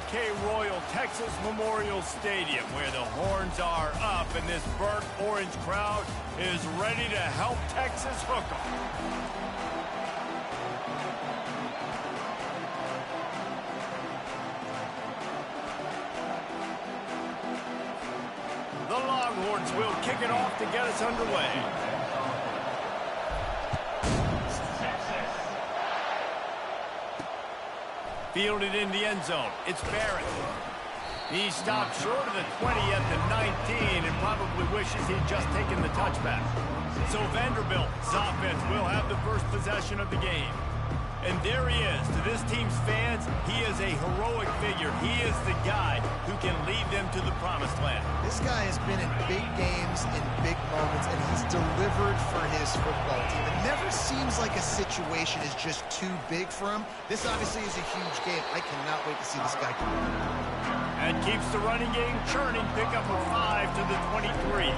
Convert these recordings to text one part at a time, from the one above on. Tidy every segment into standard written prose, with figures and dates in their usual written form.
OK Royal Texas Memorial Stadium, where the horns are up and this burnt orange crowd is ready to help Texas hook 'em. The Longhorns will kick it off to get us underway. Fielded in the end zone. It's Barrett. He stopped short of the 20 at the 19 and probably wishes he'd just taken the touchback. So Vanderbilt's offense will have the first possession of the game. And there he is. To this team's fans, he is a heroic figure. He is the guy who can lead them to the promised land. This guy has been in big games, in big moments, and he's delivered for his football team. It never seems like a situation is just too big for him. This obviously is a huge game. I cannot wait to see this guy come out. And keeps the running game churning. Pick up a 5 to the 23.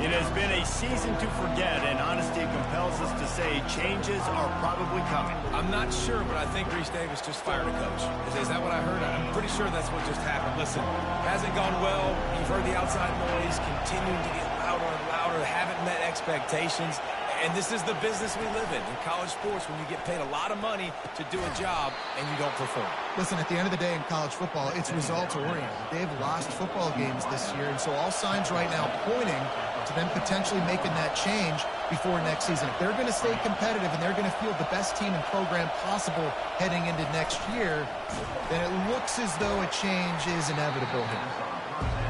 It has been a season to forget, and honesty compels us to say changes are probably coming. I'm not sure, but I think Reese Davis just fired a coach. Is that what I heard? I'm pretty sure that's what just happened. Listen, hasn't gone well. You've heard the outside noise, continuing to get louder and louder, haven't met expectations. And this is the business we live in college sports, when you get paid a lot of money to do a job and you don't perform. Listen, at the end of the day in college football, it's results-oriented. They've lost football games this year, and so all signs right now pointing to them potentially making that change before next season. If they're going to stay competitive and they're going to field the best team and program possible heading into next year, then it looks as though a change is inevitable here.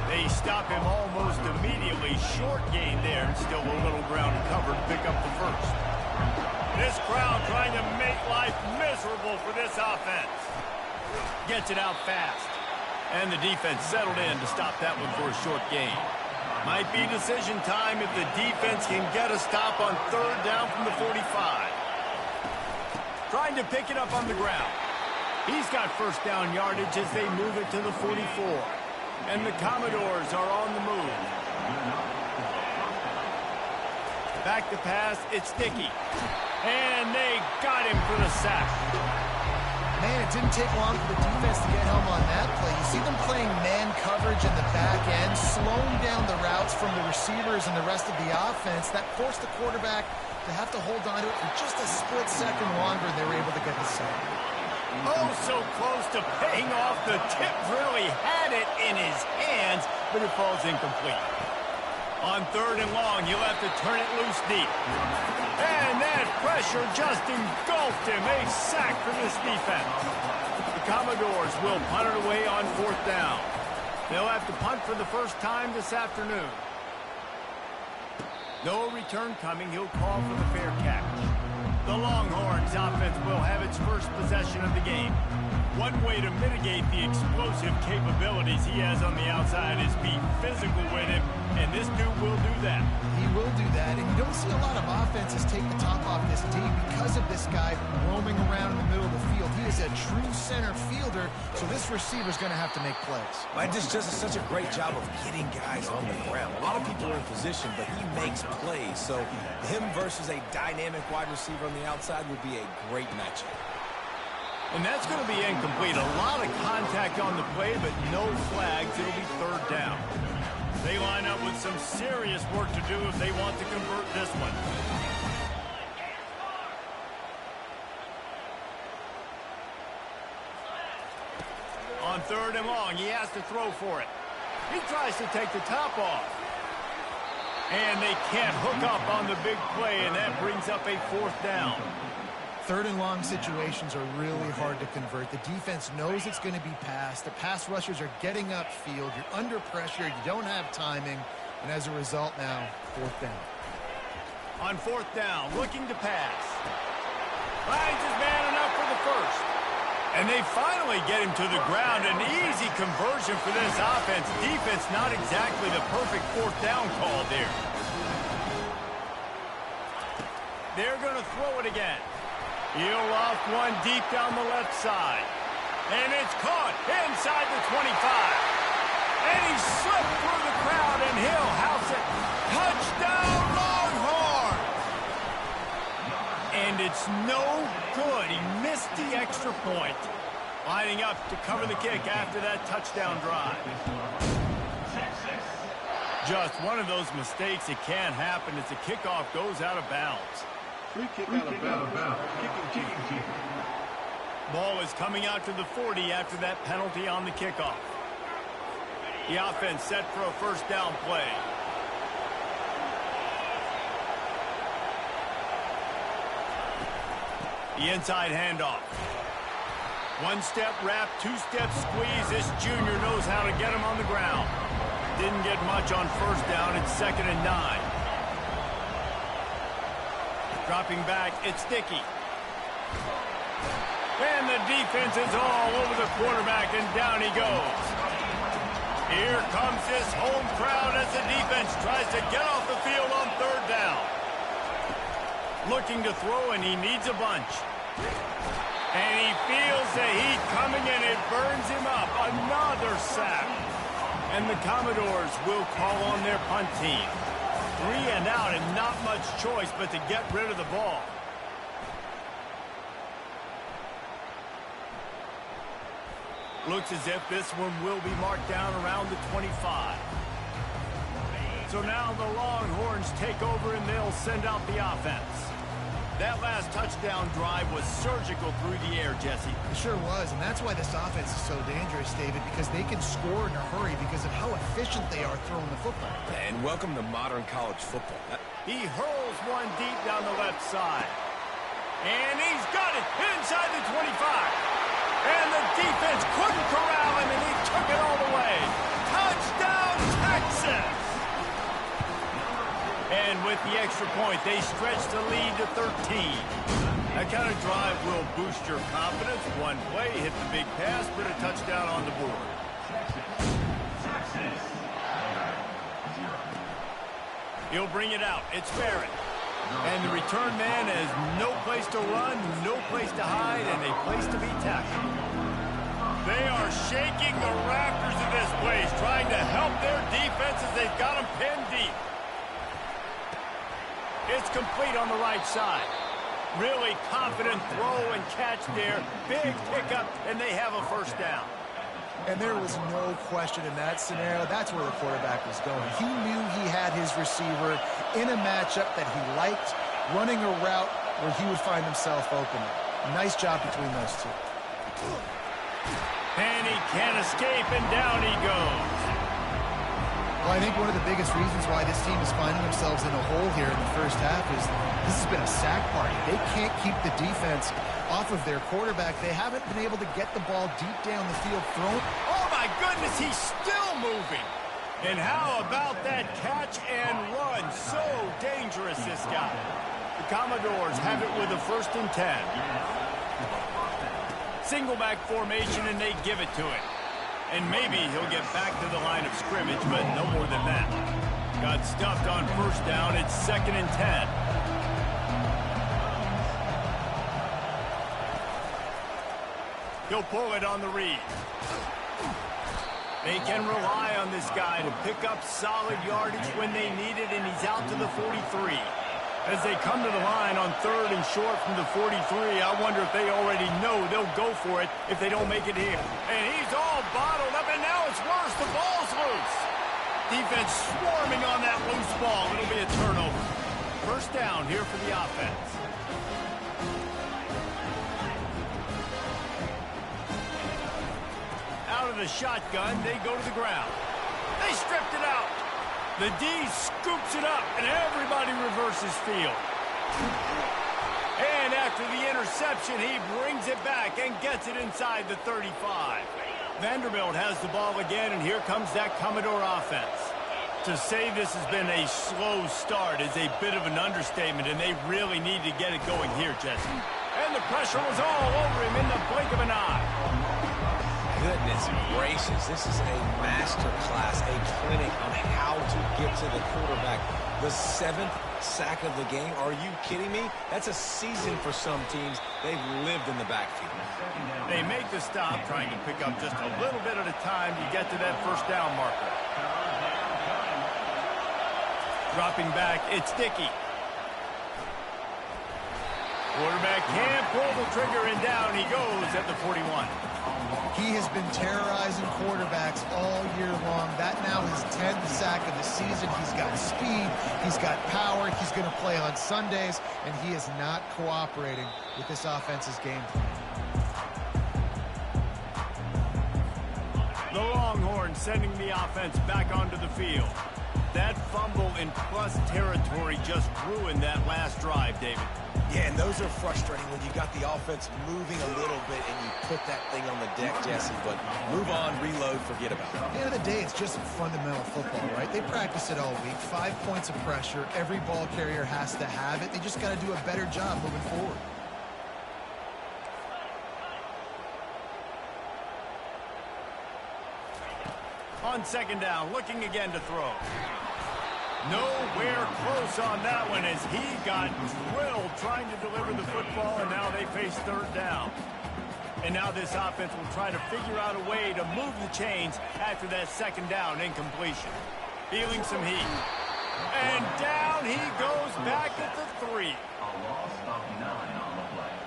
They stop him almost immediately. Short gain there, and still a little ground covered to pick up the first. This crowd trying to make life miserable for this offense. Gets it out fast. And the defense settled in to stop that one for a short gain. Might be decision time if the defense can get a stop on third down from the 45. Trying to pick it up on the ground. He's got first down yardage as they move it to the 44. And the Commodores are on the move. Back to pass, it's Dickey. And they got him for the sack. Man, it didn't take long for the defense to get home on that play. You see them playing man coverage in the back end, slowing down the routes from the receivers and the rest of the offense. That forced the quarterback to have to hold on to it for just a split second longer, and they were able to get the sack. Oh, so close to paying off. The tip really had it in his hands, but it falls incomplete. On third and long, you'll have to turn it loose deep. And that pressure just engulfed him. A sack for this defense. The Commodores will punt it away on fourth down. They'll have to punt for the first time this afternoon. No return coming. He'll call for the fair catch. The Longhorns offense will have its first possession of the game. One way to mitigate the explosive capabilities he has on the outside is be physical with him, and this dude will do that. He will do that, and you don't see a lot of offenses take the top off this D because of this guy roaming around in the middle of the field. He is a true center fielder, so this receiver's going to have to make plays. Mike just does such a great job of getting guys on the ground. A lot of people are in position, but he makes plays, so him versus a dynamic wide receiver on the outside would be a great matchup. And that's going to be incomplete. A lot of contact on the play, but no flags. It'll be third down. They line up with some serious work to do if they want to convert this one. On third and long, he has to throw for it. He tries to take the top off. And they can't hook up on the big play, and that brings up a fourth down. Third and long situations are really hard to convert. The defense knows it's going to be passed. The pass rushers are getting upfield. You're under pressure. You don't have timing. And as a result now, fourth down. On fourth down, looking to pass. Finds his man enough for the first. And they finally get him to the ground. An easy conversion for this offense. Defense not exactly the perfect fourth down call there. They're going to throw it again. He'll loft one deep down the left side. And it's caught inside the 25. And he slipped through the crowd, and he'll house it. Touchdown, Longhorn! And it's no good. He missed the extra point. Lining up to cover the kick after that touchdown drive. Just one of those mistakes. It can happen as the kickoff goes out of bounds. Free kick out of bounds. Kicking team. Ball is coming out to the 40 after that penalty on the kickoff. The offense set for a first down play. The inside handoff. One-step wrap, two-step squeeze. This junior knows how to get him on the ground. Didn't get much on first down. It's 2nd and 9. Dropping back, it's Dickey. And the defense is all over the quarterback, and down he goes. Here comes this home crowd as the defense tries to get off the field on 3rd down. Looking to throw, and he needs a bunch. And he feels the heat coming, and it burns him up. Another sack. And the Commodores will call on their punt team. 3 and out, and not much choice but to get rid of the ball. Looks as if this one will be marked down around the 25. So now the Longhorns take over, and they'll send out the offense. That last touchdown drive was surgical through the air, Jesse. It sure was, and that's why this offense is so dangerous, David, because they can score in a hurry because of how efficient they are throwing the football. And welcome to modern college football. He hurls one deep down the left side. And he's got it inside the 25. And the defense couldn't corral him, and he took it all the way. Touchdown, Texas! And with the extra point, they stretch the lead to 13. That kind of drive will boost your confidence. One play, hit the big pass, put a touchdown on the board. He'll bring it out. It's Barrett. And the return man has no place to run, no place to hide, and a place to be tackled. They are shaking the rafters of this place, trying to help their defense as they've got them pinned deep. It's complete on the right side. Really confident throw and catch there. Big pickup, and they have a first down. And there was no question in that scenario. That's where the quarterback was going. He knew he had his receiver in a matchup that he liked, running a route where he would find himself open. Nice job between those two. And he can't escape, and down he goes. Well, I think one of the biggest reasons why this team is finding themselves in a hole here in the first half is this has been a sack party. They can't keep the defense off of their quarterback. They haven't been able to get the ball deep down the field thrown. Oh, my goodness, he's still moving. And how about that catch and run? So dangerous, this guy. The Commodores have it with a 1st and 10. Single back formation, and they give it to him. And maybe he'll get back to the line of scrimmage, but no more than that. Got stuffed on first down. It's 2nd and 10. He'll pull it on the read. They can rely on this guy to pick up solid yardage when they need it, and he's out to the 43. As they come to the line on 3rd and short from the 43, I wonder if they already know they'll go for it if they don't make it here. And he's all bottled up, and now it's worse. The ball's loose. Defense swarming on that loose ball. It'll be a turnover. First down here for the offense. Out of the shotgun, they go to the ground. They stripped it out. The D scoops it up, and everybody reverses field. And after the interception, he brings it back and gets it inside the 35. Vanderbilt has the ball again, and here comes that Commodore offense. To say this has been a slow start is a bit of an understatement, and they really need to get it going here, Jesse. And the pressure was all over him in the blink of an eye. Goodness gracious, this is a master class, a clinic on how to get to the quarterback. The 7th sack of the game. Are you kidding me? That's a season for some teams. They've lived in the backfield. They make the stop, trying to pick up just a little bit at a time to get to that first down marker. Dropping back, it's Dickey. Quarterback can't pull the trigger, and down he goes at the 41. He has been terrorizing quarterbacks all year long. That now his 10th sack of the season. He's got speed. He's got power. He's going to play on Sundays, and he is not cooperating with this offense's game plan. The Longhorns sending the offense back onto the field. That fumble in plus territory just ruined that last drive, David. Yeah, and those are frustrating when you got the offense moving a little bit and you put that thing on the deck, Jesse. But move on, reload, forget about it. At the end of the day, it's just fundamental football, right? They practice it all week. 5 points of pressure. Every ball carrier has to have it. They just got to do a better job moving forward. On second down, looking again to throw. Nowhere close on that one as he got drilled trying to deliver the football, and now they face third down. And now this offense will try to figure out a way to move the chains after that second down incompletion. Feeling some heat. And down he goes back at the 3. A loss of 9 on the play.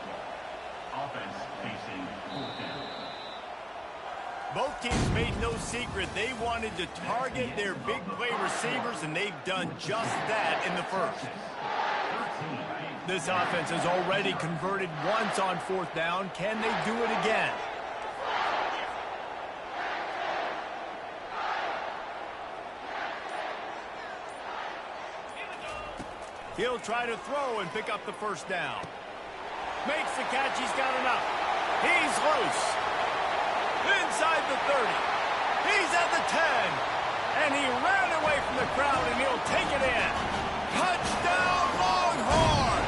Offense facing 4th down. Both teams made no secret they wanted to target their big play receivers, and they've done just that in the first. This offense has already converted once on 4th down. Can they do it again? He'll try to throw and pick up the first down. Makes the catch. He's got enough. He's loose. Inside the 30. He's at the 10. And he ran away from the crowd, and he'll take it in. Touchdown, Longhorns!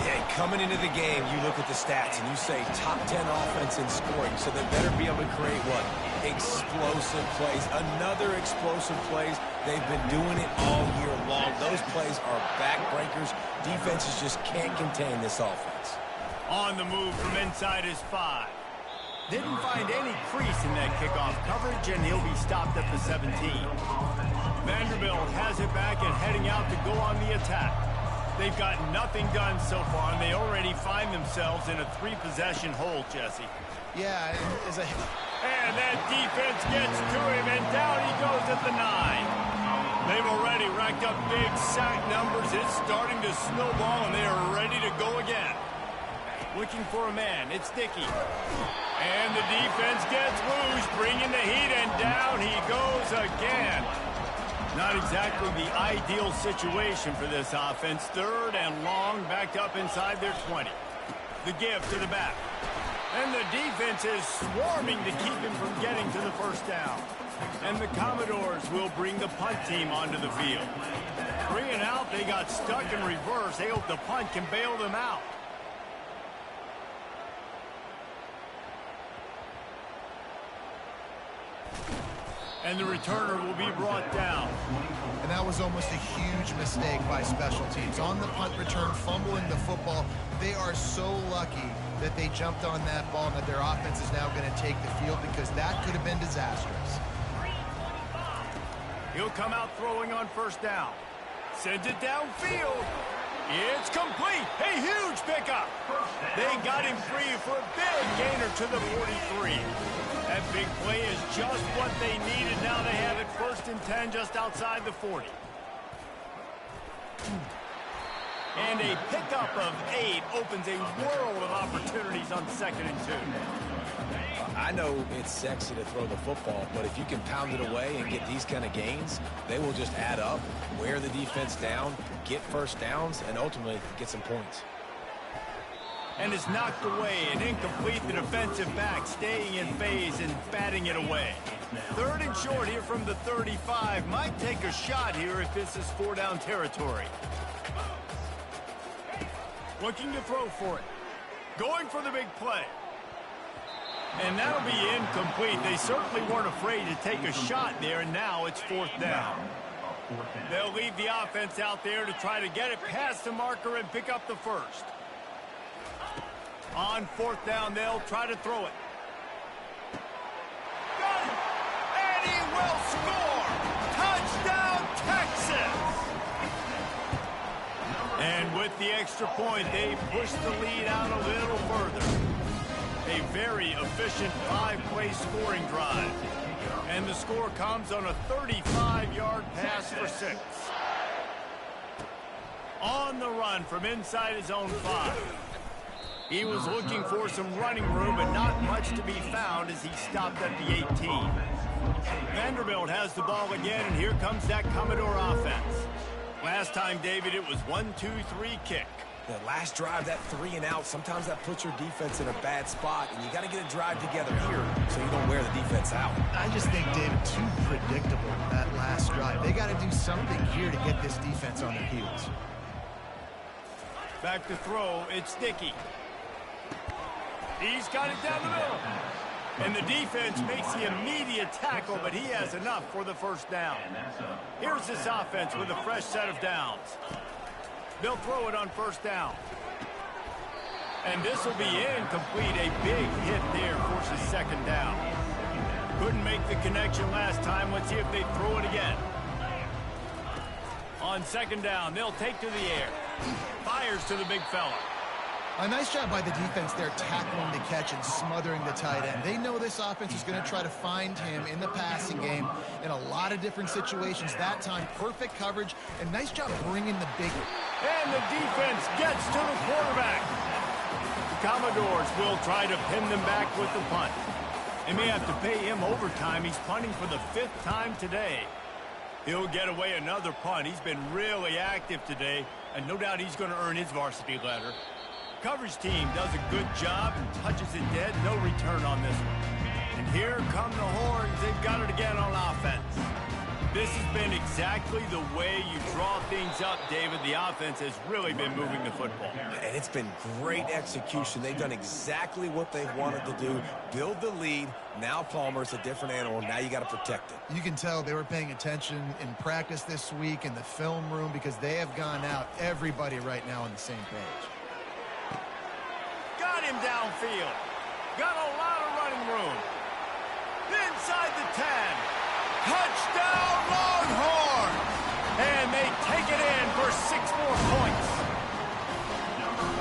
Yeah, coming into the game, you look at the stats and you say top 10 offense in scoring, so they better be able to create what? Explosive plays. Another explosive plays. They've been doing it all year long. Those plays are backbreakers. Defenses just can't contain this offense. On the move from inside his 5. Didn't find any crease in that kickoff coverage, and he'll be stopped at the 17. Vanderbilt has it back and heading out to go on the attack. They've got nothing done so far, and they already find themselves in a 3-possession hole, Jesse. Yeah, and that defense gets to him, and down he goes at the 9. They've already racked up big sack numbers. It's starting to snowball, and they are ready to go again. Looking for a man. It's Dickey. And the defense gets loose, bringing the heat, and down he goes again. Not exactly the ideal situation for this offense. 3rd and long, backed up inside their 20. The give to the back. And the defense is swarming to keep him from getting to the first down. And the Commodores will bring the punt team onto the field. 3 and out, they got stuck in reverse. They hope the punt can bail them out. And the returner will be brought down. And that was almost a huge mistake by special teams. On the punt return, fumbling the football, they are so lucky that they jumped on that ball and that their offense is now going to take the field, because that could have been disastrous. He'll come out throwing on first down. Sends it downfield. It's complete. A huge pickup. They got him free for a big gainer to the 43. That big play is just what they needed. Now they have it 1st and 10 just outside the 40. And a pickup of 8 opens a world of opportunities on 2nd and 2. I know it's sexy to throw the football, but if you can pound it away and get these kind of gains, they will just add up, wear the defense down, get first downs, and ultimately get some points. And it's knocked away and incomplete. The defensive back staying in phase and batting it away. 3rd and short here from the 35. Might take a shot here if this is 4-down territory. Looking to throw for it. Going for the big play. And that'll be incomplete. They certainly weren't afraid to take a shot there, and now it's 4th down. They'll leave the offense out there to try to get it past the marker and pick up the first. On 4th down, they'll try to throw it. Got it! And he will score! Touchdown, Texas! And with With the extra point, they push the lead out a little further. A very efficient 5-play scoring drive. And the score comes on a 35-yard pass for 6. On the run from inside his own 5. He was looking for some running room, but not much to be found as he stopped at the 18. Vanderbilt has the ball again, and here comes that Commodore offense. Last time, David, it was 1-2-3 kick. The last drive, that 3 and out, sometimes that puts your defense in a bad spot, and you got to get a drive together here so you don't wear the defense out. I just think, David, too predictable, that last drive. They got to do something here to get this defense on their heels. Back to throw, it's Dickey. He's got it down the middle. And the defense makes the immediate tackle, but he has enough for the first down. Here's this offense with a fresh set of downs. They'll throw it on first down. And this will be incomplete. A big hit there forces second down. Couldn't make the connection last time. Let's see if they throw it again. On second down, they'll take to the air. Fires to the big fella. A nice job by the defense there tackling the catch and smothering the tight end. They know this offense is going to try to find him in the passing game in a lot of different situations. That time, perfect coverage, and nice job bringing the big... And the defense gets to the quarterback. The Commodores will try to pin them back with the punt. They may have to pay him overtime. He's punting for the 5th time today. He'll get away another punt. He's been really active today, and no doubt he's going to earn his varsity letter. Coverage team does a good job and touches it dead. No return on this one. And here come the horns. They've got it again on offense. This has been exactly the way you draw things up, David. The offense has really been moving the football. And it's been great execution. They've done exactly what they've wanted to do. Build the lead. Now Palmer's a different animal. Now you got to protect it. You can tell they were paying attention in practice this week in the film room because they have gone out, everybody right now on the same page. Got him downfield. Got a lot of running room. Inside the 10. Touchdown, Longhorns! And they take it in for 6 more points.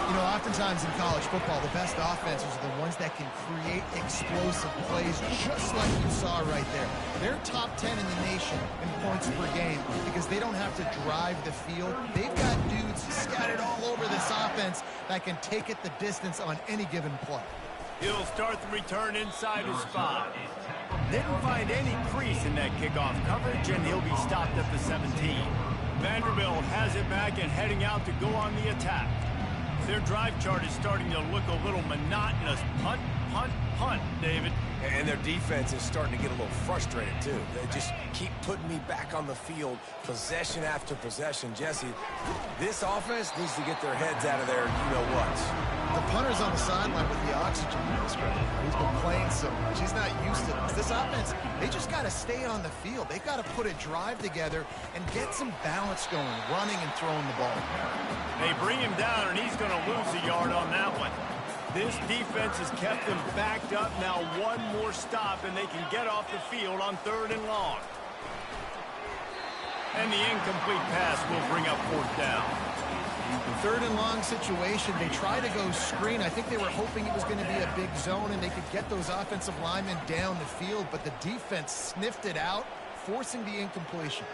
You know, oftentimes in college football, the best offenses are the ones that can create explosive plays, just like you saw right there. They're top 10 in the nation in points per game because they don't have to drive the field. They've got dudes scattered all over this offense that can take it the distance on any given play. He'll start the return inside his 5. Didn't find any crease in that kickoff coverage, and he'll be stopped at the 17. Vanderbilt has it back and heading out to go on the attack. Their drive chart is starting to look a little monotonous. Punt, punt, punt, David. And their defense is starting to get a little frustrated, too. They just keep putting me back on the field, possession after possession. Jesse, this offense needs to get their heads out of there, you-know-what. The punter's on the sideline with the oxygen mask right now. He's been playing so much. He's not used to this. This offense, they just got to stay on the field. They've got to put a drive together and get some balance going, running and throwing the ball. They bring him down, and he's going to lose a yard on that one. This defense has kept them backed up. Now one more stop, and they can get off the field on 3rd and long. And the incomplete pass will bring up 4th down. 3rd and long situation. They try to go screen. I think they were hoping it was going to be a big zone and they could get those offensive linemen down the field, but the defense sniffed it out, forcing the incompletion.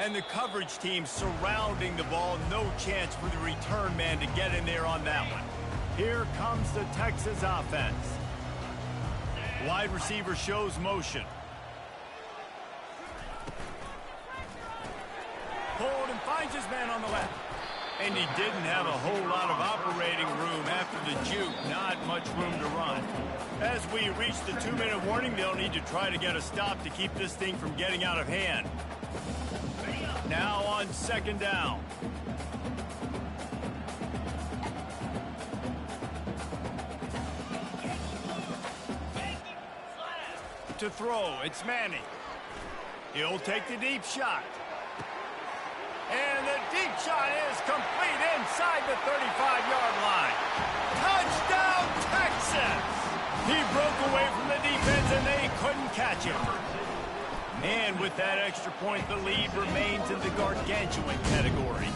And the coverage team surrounding the ball. No chance for the return man to get in there on that one. Here comes the Texas offense. Wide receiver shows motion. Pulled and finds his man on the left. And he didn't have a whole lot of operating room after the juke. Not much room to run. As we reach the 2-minute warning, they'll need to try to get a stop to keep this thing from getting out of hand. Now on 2nd down. To throw, it's Manning. He'll take the deep shot. And the deep shot is complete inside the 35-yard line. Touchdown, Texas! He broke away from the defense, and they couldn't catch him. And with that extra point, the lead remains in the gargantuan category.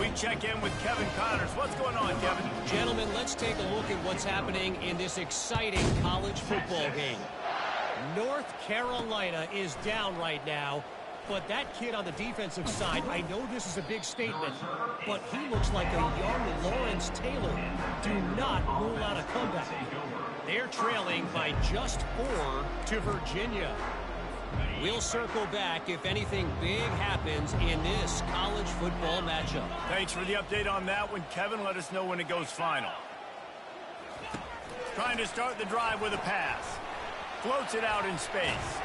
We check in with Kevin Connors. What's going on, Kevin? Gentlemen, let's take a look at what's happening in this exciting college football game. North Carolina is down right now, but that kid on the defensive side, I know this is a big statement, but he looks like a young Lawrence Taylor. Do not rule out a comeback. They're trailing by just 4 to Virginia. We'll circle back if anything big happens in this college football matchup. Thanks for the update on that one, Kevin. Let us know when it goes final. Trying to start the drive with a pass. Floats it out in space.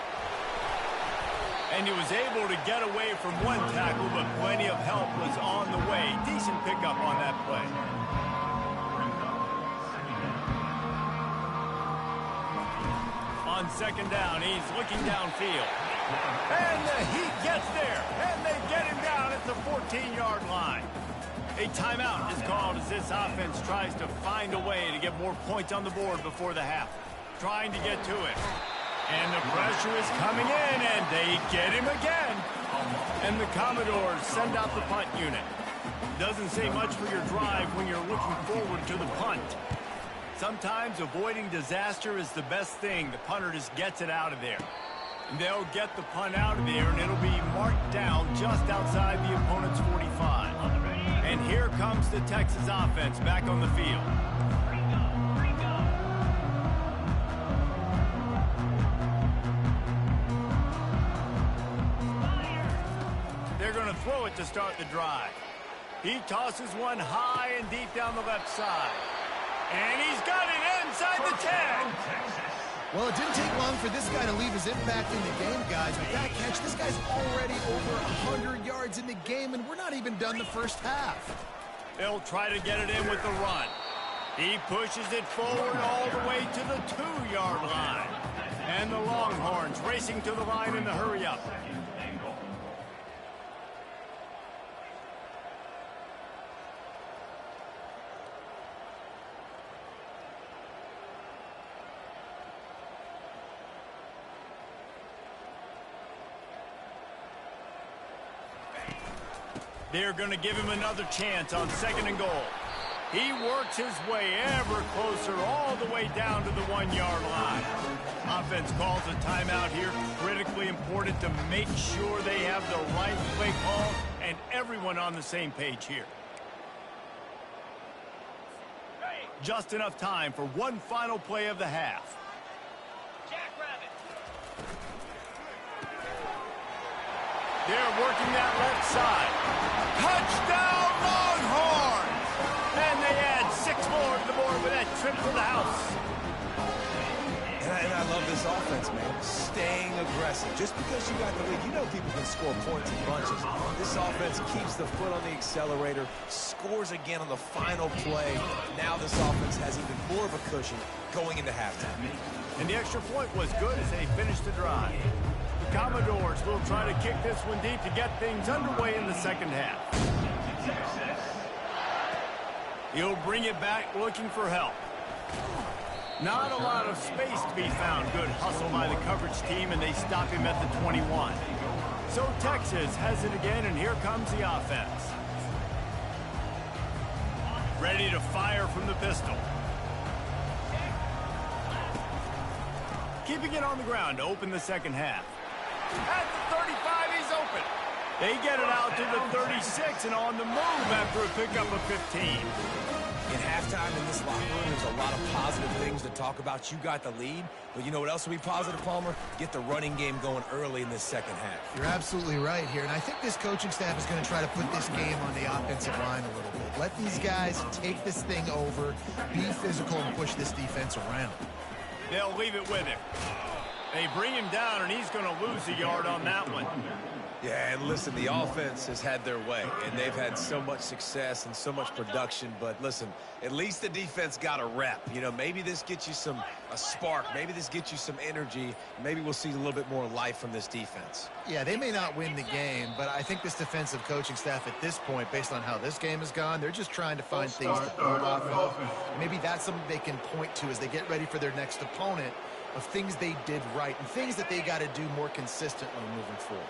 And he was able to get away from one tackle, but plenty of help was on the way. Decent pickup on that play. On second down, he's looking downfield. And the Heat gets there, and they get him down at the 14-yard line. A timeout is called as this offense tries to find a way to get more points on the board before the half. Trying to get to it. And the pressure is coming in, and they get him again. And the Commodores send out the punt unit. Doesn't say much for your drive when you're looking forward to the punt. Sometimes avoiding disaster is the best thing. The punter just gets it out of there. And they'll get the punt out of there, and it'll be marked down just outside the opponent's 45. And here comes the Texas offense back on the field. They're going to throw it to start the drive. He tosses one high and deep down the left side. And he's got it inside the 10. Well, it didn't take long for this guy to leave his impact in the game, guys. With that catch, this guy's already over 100 yards in the game, and we're not even done the first half. They'll try to get it in with the run. He pushes it forward all the way to the 2-yard line. And the Longhorns racing to the line in the hurry-up. They're going to give him another chance on second and goal. He works his way ever closer all the way down to the 1-yard line. Offense calls a timeout here. Critically important to make sure they have the right play call and everyone on the same page here. Just enough time for one final play of the half. They're working that left side. Touchdown, Longhorns! And they add 6 more to the board with that trip to the house. And I love this offense, man. Staying aggressive. Just because you got the lead, you know people can score points in bunches. This offense keeps the foot on the accelerator, scores again on the final play. Now this offense has even more of a cushion going into halftime. And the extra point was good as they finished the drive. The Commodores will try to kick this one deep to get things underway in the second half. He'll bring it back looking for help. Not a lot of space to be found. Good hustle by the coverage team, and they stop him at the 21. So Texas has it again, and here comes the offense. Ready to fire from the pistol. Keeping it on the ground to open the second half. At the 35, he's open. They get it out to the 36 and on the move after a pickup of 15. In halftime in this locker room, there's a lot of positive things to talk about. You got the lead, but you know what else will be positive, Palmer? Get the running game going early in this second half. You're absolutely right here, and I think this coaching staff is going to try to put this game on the offensive line a little bit. Let these guys take this thing over, be physical, and push this defense around. They'll leave it with him. They bring him down, and he's going to lose a yard on that one. Yeah, and listen, the offense has had their way, and they've had so much success and so much production. But listen, at least the defense got a rep. You know, maybe this gets you a spark. Maybe this gets you some energy. Maybe we'll see a little bit more life from this defense. Yeah, they may not win the game, but I think this defensive coaching staff at this point, based on how this game has gone, they're just trying to find things to build off of. Maybe that's something they can point to as they get ready for their next opponent of things they did right and things that they got to do more consistently moving forward.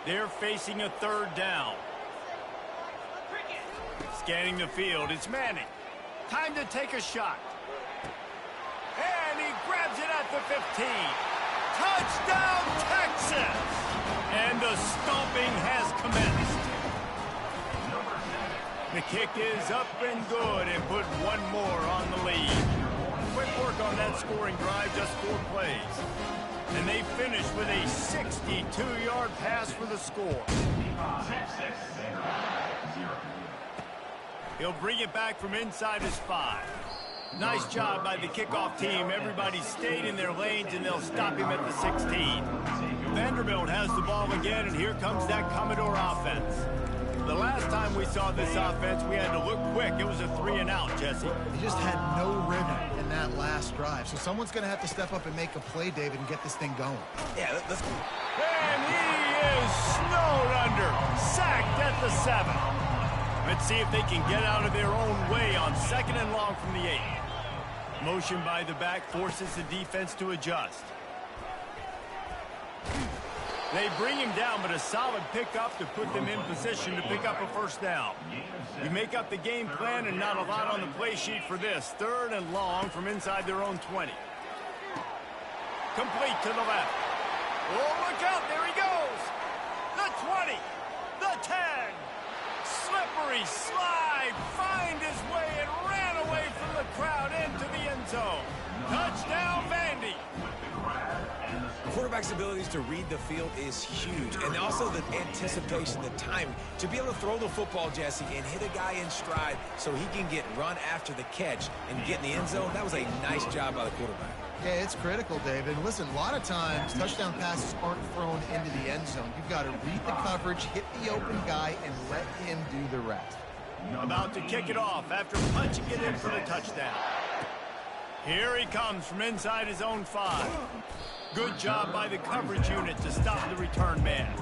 They're facing a third down. Scanning the field, it's Manning. Time to take a shot. And he grabs it at the 15. Touchdown, Texas! And the stomping has commenced. The kick is up and good and put one more on the lead. Quick work on that scoring drive, just 4 plays. And they finish with a 62-yard pass for the score. He'll bring it back from inside his 5. Nice job by the kickoff team. Everybody stayed in their lanes, and they'll stop him at the 16. Vanderbilt has the ball again, and here comes that Commodore offense. The last time we saw this offense, we had to look quick. It was a 3-and-out, Jesse. They just had no rhythm in that last drive. So someone's going to have to step up and make a play, David, and get this thing going. Yeah, let's go. And he is snowed under. Sacked at the 7. Let's see if they can get out of their own way on 2nd and long from the 8. Motion by the back forces the defense to adjust. They bring him down, but a solid pickup to put them in position to pick up a first down. You make up the game plan and not a lot on the play sheet for this. 3rd and long from inside their own 20. Complete to the left. Oh, look out, there he goes. The 20, the 10. Slippery slide, find his way and ran away from the crowd into the end zone. Touchdown, Vandy. The quarterback's abilities to read the field is huge, and also the anticipation, the timing. To be able to throw the football, Jesse, and hit a guy in stride so he can get run after the catch and get in the end zone, that was a nice job by the quarterback. Yeah, it's critical, David. Listen, a lot of times touchdown passes aren't thrown into the end zone. You've got to read the coverage, hit the open guy, and let him do the rest. About to kick it off after punching it in for the touchdown. Here he comes from inside his own 5. Good job by the coverage unit to stop the return man.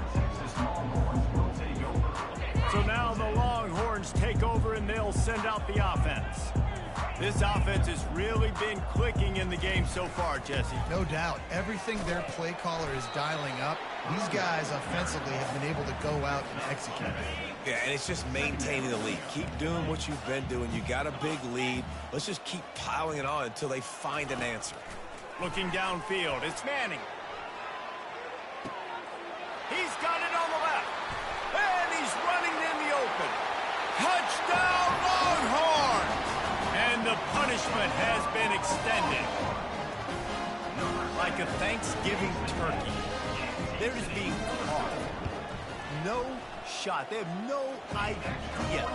So now the Longhorns take over and they'll send out the offense. This offense has really been clicking in the game so far, Jesse. No doubt. Everything their play caller is dialing up, these guys offensively have been able to go out and execute. Yeah, and it's just maintaining the lead. Keep doing what you've been doing. You got a big lead. Let's just keep piling it on until they find an answer. Looking downfield, it's Manning. He's got it on the left. And he's running in the open. Touchdown, Longhorns! And the punishment has been extended. Like a Thanksgiving turkey. They're just being caught. No shot. They have no idea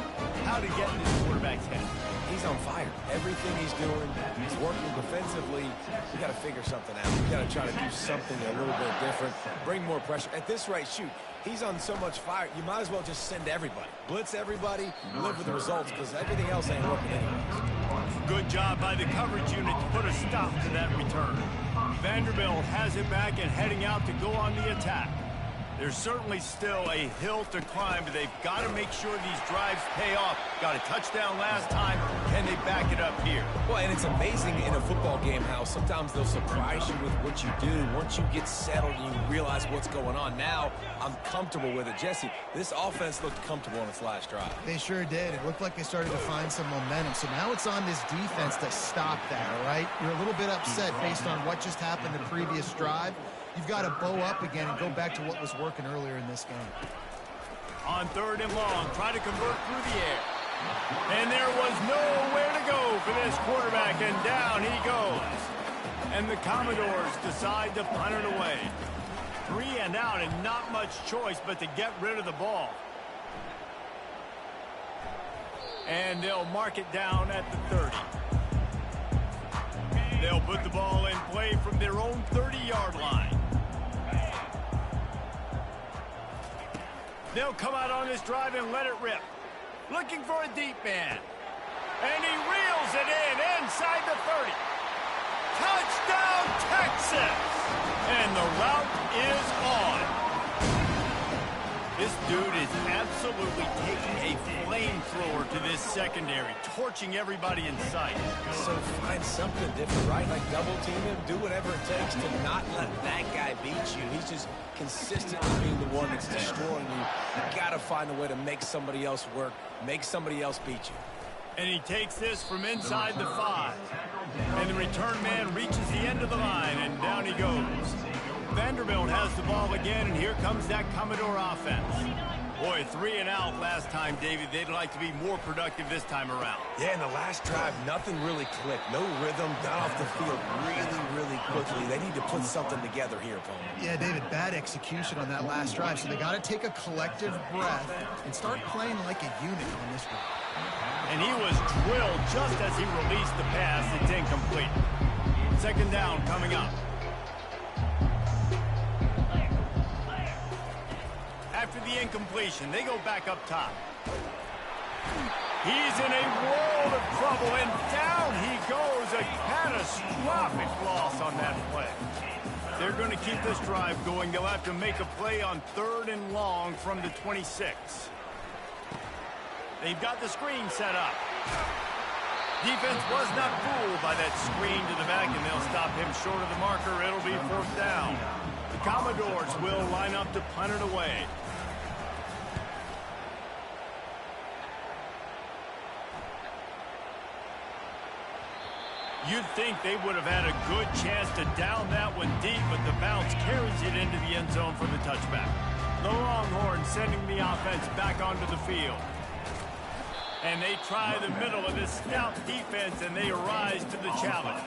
how to get in this quarterback's head. He's on fire. Everything he's doing, he's working defensively. We got to figure something out. We got to try to do something a little bit different, bring more pressure. At this rate, shoot, he's on so much fire, you might as well just send everybody. Blitz everybody, live with the results, because everything else ain't working anyways. Good job by the coverage unit to put a stop to that return. Vanderbilt has it back and heading out to go on the attack. There's certainly still a hill to climb, but they've got to make sure these drives pay off. Got a touchdown last time. Can they back it up here? Well, and it's amazing in a football game how sometimes they'll surprise you with what you do. Once you get settled and you realize what's going on, now I'm comfortable with it. Jesse, this offense looked comfortable on its last drive. They sure did. It looked like they started to find some momentum. So now it's on this defense to stop that, all right? You're a little bit upset based on what just happened the previous drive. You've got to bow up again and go back to what was working earlier in this game. On 3rd and long, try to convert through the air. And there was nowhere to go for this quarterback, and down he goes. And the Commodores decide to punt it away. 3 and out, and not much choice but to get rid of the ball. And they'll mark it down at the 30. They'll put the ball in play from their own 30-yard line. They'll come out on this drive and let it rip. Looking for a deep man. And he reels it in inside the 30. Touchdown, Texas! And the route is on. This dude is absolutely taking a flamethrower to this secondary, torching everybody in sight. So find something different, right? Like double team him, do whatever it takes to not let that guy beat you. He's just consistently being the one that's destroying you. You got to find a way to make somebody else work, make somebody else beat you. And he takes this from inside the 5. And the return man reaches the end of the line, and down he goes. Vanderbilt has the ball again, and here comes that Commodore offense. Boy, 3 and out last time, David. They'd like to be more productive this time around. Yeah, in the last drive, nothing really clicked. No rhythm, got off the field really quickly. They need to put something together here, Paul. Yeah, David, bad execution on that last drive, so they got to take a collective breath and start playing like a unit on this one. And he was drilled just as he released the pass. It's incomplete. Second down coming up. After the incompletion, they go back up top. He's in a world of trouble, and down he goes. A catastrophic loss on that play. They're going to keep this drive going. They'll have to make a play on 3rd and long from the 26. They've got the screen set up. Defense was not fooled by that screen to the back, and they'll stop him short of the marker. It'll be 4th down. The Commodores will line up to punt it away. You'd think they would have had a good chance to down that one deep, but the bounce carries it into the end zone for the touchback. The Longhorns sending the offense back onto the field. And they try the middle of this stout defense, and they rise to the challenge.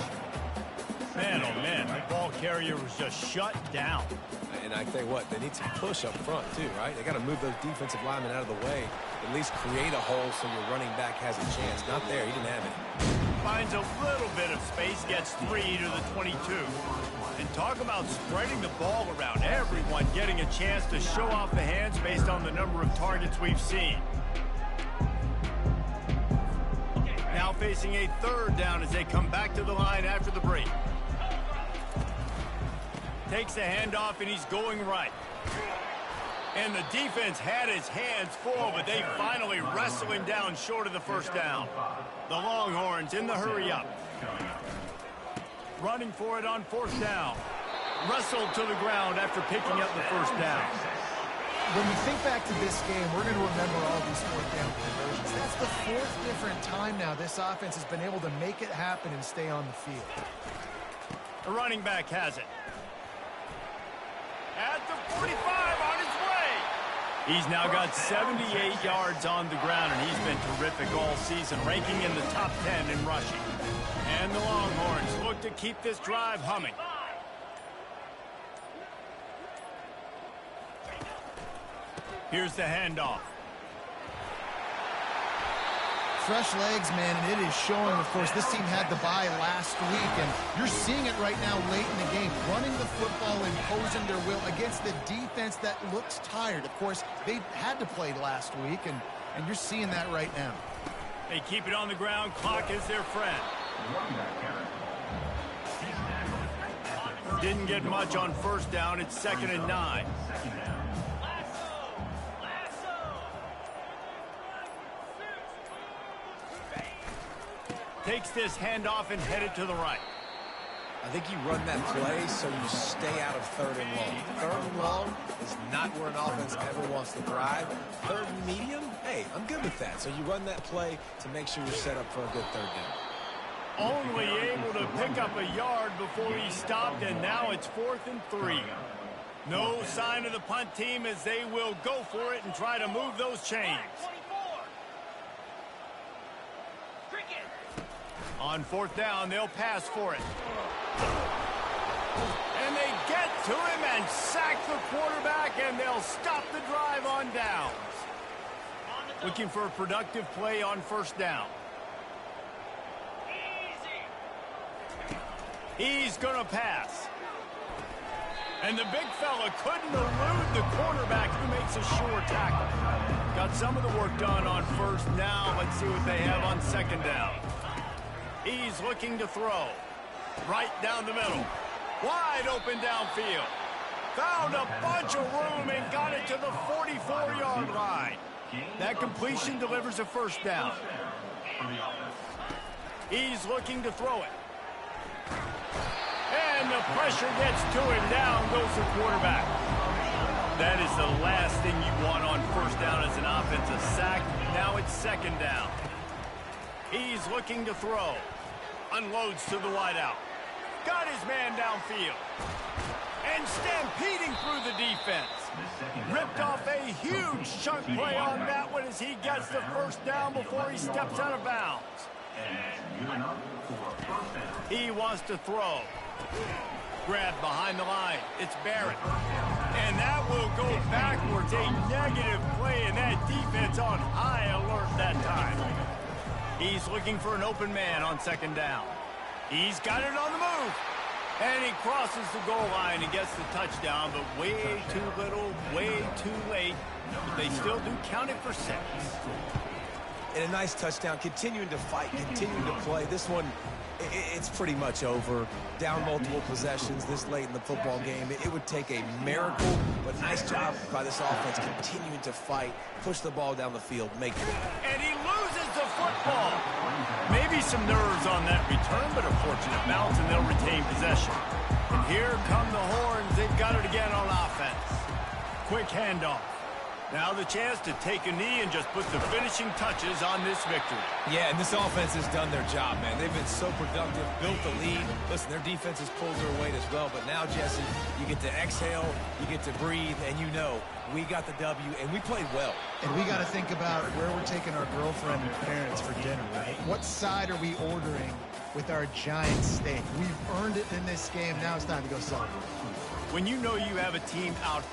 Man, oh man, the ball carrier was just shut down. And I tell you what, they need some push up front too, right? They got to move those defensive linemen out of the way, at least create a hole so your running back has a chance. Not there, he didn't have it. Finds a little bit of space, gets 3 to the 22. And talk about spreading the ball around. Everyone getting a chance to show off the hands based on the number of targets we've seen. Now facing a 3rd down as they come back to the line after the break. Takes a handoff, and he's going right. And the defense had his hands full, but they finally wrestle him down short of the 1st down. The Longhorns in the hurry-up. Running for it on 4th down. Wrestled to the ground after picking up the 1st down. When we think back to this game, we're going to remember all these 4th down conversions. That's the 4th different time now this offense has been able to make it happen and stay on the field. The running back has it. At the 45, on his way. He's now got 78 yards on the ground, and he's been terrific all season, ranking in the top 10 in rushing. And the Longhorns look to keep this drive humming. Here's the handoff. Fresh legs, man, and it is showing, of course. This team had the bye last week, and you're seeing it right now late in the game. Running the football, imposing their will against the defense that looks tired. Of course, they had to play last week, and you're seeing that right now. They keep it on the ground. Clock is their friend. Didn't get much on 1st down. It's 2nd and 9. Takes this handoff and headed to the right. I think you run that play so you stay out of 3rd and long. 3rd and long is not where an offense ever wants to thrive. 3rd and medium, hey, I'm good with that. So you run that play to make sure you're set up for a good 3rd down. Only able to pick up a yard before he stopped, and now it's 4th and 3. No sign of the punt team as they will go for it and try to move those chains. On 4th down, they'll pass for it. And they get to him and sack the quarterback, and they'll stop the drive on downs. Looking for a productive play on 1st down. He's going to pass. And the big fella couldn't elude the quarterback who makes a sure tackle. Got some of the work done on 1st down. Let's see what they have on 2nd down. He's looking to throw. Right down the middle. Wide open downfield. Found a bunch of room and got it to the 44-yard line. That completion delivers a first down. He's looking to throw it. And the pressure gets to him. Down goes the quarterback. That is the last thing you want on first down as an offensive sack. Now it's second down. He's looking to throw. Unloads to the wideout. Got his man downfield. And stampeding through the defense. Ripped off a huge chunk play on that one as he gets the first down before he steps out of bounds. He wants to throw. Grabbed behind the line. It's Barrett. And that will go backwards. A negative play, and that defense on high alert that time. He's looking for an open man on second down. He's got it on the move. And he crosses the goal line and gets the touchdown, but way too little, way too late. But they still do count it for 6. And a nice touchdown, continuing to fight, continuing to play. This one, it's pretty much over. Down multiple possessions this late in the football game. It would take a miracle, but nice job by this offense continuing to fight, push the ball down the field, make it. And he loses the football. Maybe some nerves on that return, but a fortunate bounce, and they'll retain possession. And here come the Horns. They've got it again on offense. Quick handoff. Now the chance to take a knee and just put the finishing touches on this victory. Yeah, and this offense has done their job, man. They've been so productive, built the lead. Listen, their defense has pulled their weight as well. But now, Jesse, you get to exhale, you get to breathe, and you know we got the W, and we played well. And we got to think about where we're taking our girlfriend and parents for dinner, right? What side are we ordering with our giant steak? We've earned it in this game. Now it's time to go celebrate. When you know you have a team out